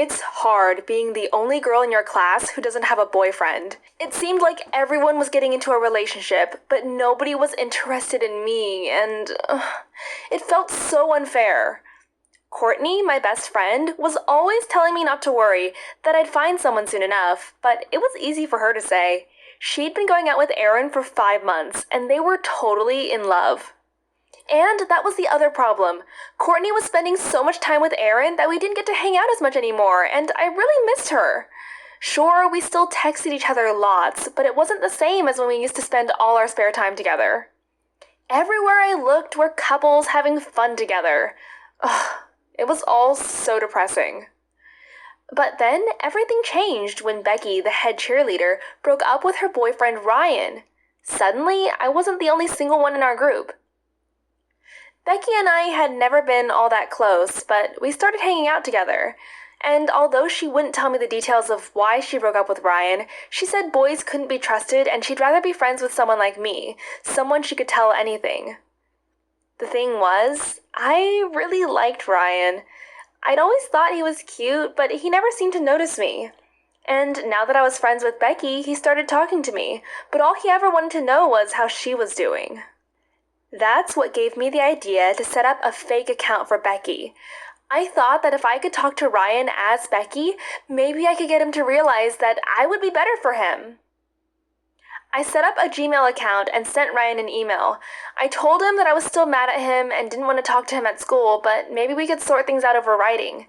It's hard being the only girl in your class who doesn't have a boyfriend. It seemed like everyone was getting into a relationship, but nobody was interested in me, and it felt so unfair. Courtney, my best friend, was always telling me not to worry, that I'd find someone soon enough, but it was easy for her to say. She'd been going out with Aaron for 5 months, and they were totally in love. And that was the other problem. Courtney was spending so much time with Aaron that we didn't get to hang out as much anymore, and I really missed her. Sure, we still texted each other lots, but it wasn't the same as when we used to spend all our spare time together. Everywhere I looked were couples having fun together. Ugh, it was all so depressing. But then everything changed when Becky, the head cheerleader, broke up with her boyfriend Ryan. Suddenly, I wasn't the only single one in our group. Becky and I had never been all that close, but we started hanging out together. And although she wouldn't tell me the details of why she broke up with Ryan, she said boys couldn't be trusted and she'd rather be friends with someone like me, someone she could tell anything. The thing was, I really liked Ryan. I'd always thought he was cute, but he never seemed to notice me. And now that I was friends with Becky, he started talking to me, but all he ever wanted to know was how she was doing. That's what gave me the idea to set up a fake account for Becky. I thought that if I could talk to Ryan as Becky, maybe I could get him to realize that I would be better for him. I set up a Gmail account and sent Ryan an email. I told him that I was still mad at him and didn't want to talk to him at school, but maybe we could sort things out over writing.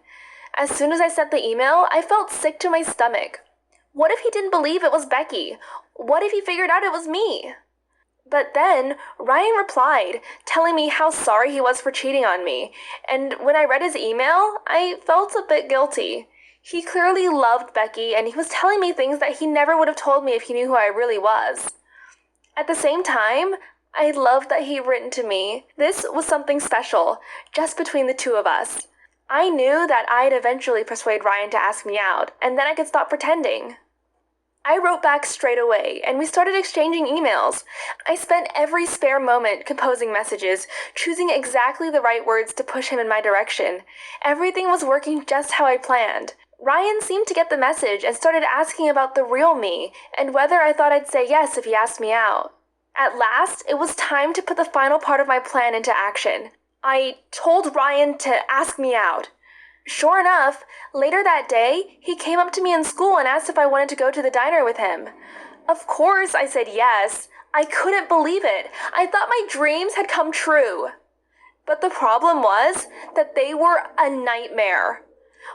As soon as I sent the email, I felt sick to my stomach. What if he didn't believe it was Becky? What if he figured out it was me? But then, Ryan replied, telling me how sorry he was for cheating on me, and when I read his email, I felt a bit guilty. He clearly loved Becky, and he was telling me things that he never would have told me if he knew who I really was. At the same time, I loved that he'd written to me. This was something special, just between the two of us. I knew that I'd eventually persuade Ryan to ask me out, and then I could stop pretending. I wrote back straight away, and we started exchanging emails. I spent every spare moment composing messages, choosing exactly the right words to push him in my direction. Everything was working just how I planned. Ryan seemed to get the message and started asking about the real me, and whether I thought I'd say yes if he asked me out. At last, it was time to put the final part of my plan into action. I told Ryan to ask me out. Sure enough, later that day, he came up to me in school and asked if I wanted to go to the diner with him. Of course, I said yes. I couldn't believe it. I thought my dreams had come true. But the problem was that they were a nightmare.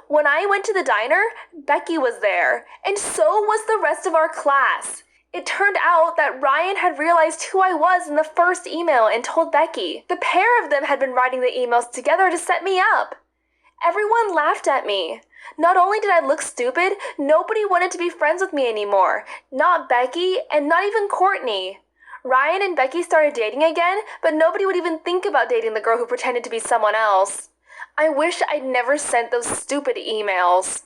When I went to the diner, Becky was there, and so was the rest of our class. It turned out that Ryan had realized who I was in the first email and told Becky. The pair of them had been writing the emails together to set me up. Everyone laughed at me. Not only did I look stupid, nobody wanted to be friends with me anymore. Not Becky, and not even Courtney. Ryan and Becky started dating again, but nobody would even think about dating the girl who pretended to be someone else. I wish I'd never sent those stupid emails.